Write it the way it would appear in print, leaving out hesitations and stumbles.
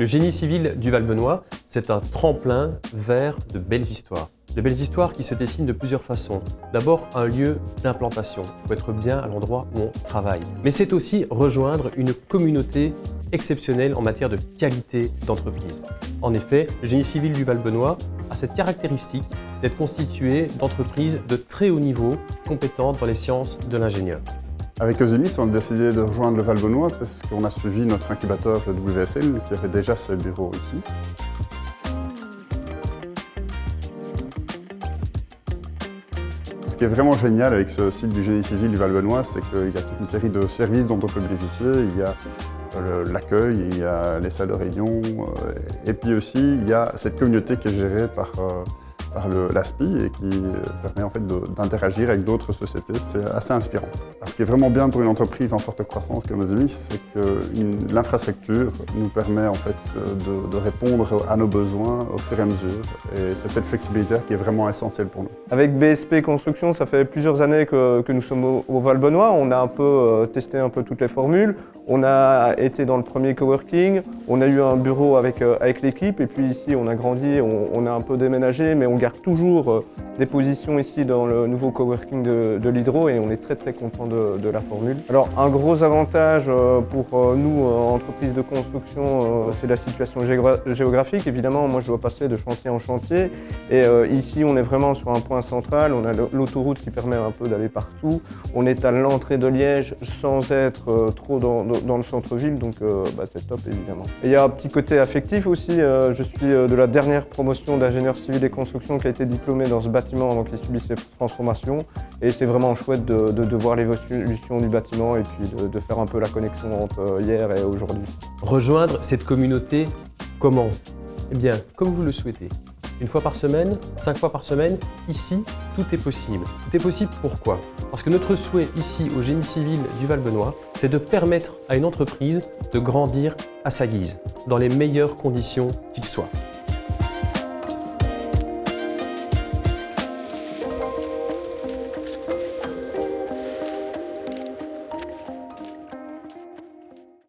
Le génie civil du Val-Benoît, c'est un tremplin vers de belles histoires. De belles histoires qui se dessinent de plusieurs façons. D'abord, un lieu d'implantation. Il faut être bien à l'endroit où on travaille. Mais c'est aussi rejoindre une communauté exceptionnelle en matière de qualité d'entreprise. En effet, le génie civil du Val-Benoît a cette caractéristique d'être constitué d'entreprises de très haut niveau, compétentes dans les sciences de l'ingénieur. Avec Ozimis, on a décidé de rejoindre le Val-Benoît parce qu'on a suivi notre incubateur, le WSL, qui avait déjà ses bureaux ici. Ce qui est vraiment génial avec ce site du génie civil du Val-Benoît, c'est qu'il y a toute une série de services dont on peut bénéficier. Il y a l'accueil, il y a les salles de réunion, et puis aussi il y a cette communauté qui est gérée par l'ASPI et qui permet en fait d'interagir avec d'autres sociétés. C'est assez inspirant. Ce qui est vraiment bien pour une entreprise en forte croissance comme Ozimis, c'est que l'infrastructure nous permet en fait de répondre à nos besoins au fur et à mesure. Et c'est cette flexibilité qui est vraiment essentielle pour nous. Avec BSP Construction, ça fait plusieurs années que nous sommes au Val-Benoît. On a un peu testé un peu toutes les formules. On a été dans le premier coworking, on a eu un bureau avec l'équipe et puis ici on a grandi, on a un peu déménagé mais on garde toujours des positions ici dans le nouveau coworking de l'Hydro et on est très très content de la formule. Alors un gros avantage pour nous, entreprise de construction, c'est la situation géographique. Évidemment, moi je dois passer de chantier en chantier et ici on est vraiment sur un point central, on a l'autoroute qui permet un peu d'aller partout. On est à l'entrée de Liège sans être trop dans le centre-ville, donc c'est top évidemment. Et il y a un petit côté affectif aussi, je suis de la dernière promotion d'ingénieur civil et construction qui a été diplômé dans ce bâtiment avant qu'il subisse ses transformations et c'est vraiment chouette de voir l'évolution du bâtiment et puis de faire un peu la connexion entre hier et aujourd'hui. Rejoindre cette communauté, comment? Eh bien, comme vous le souhaitez. Une fois par semaine, 5 fois par semaine, ici, tout est possible. Tout est possible pourquoi? Parce que notre souhait ici au génie civil du Val-Benoît, c'est de permettre à une entreprise de grandir à sa guise, dans les meilleures conditions qu'il soit.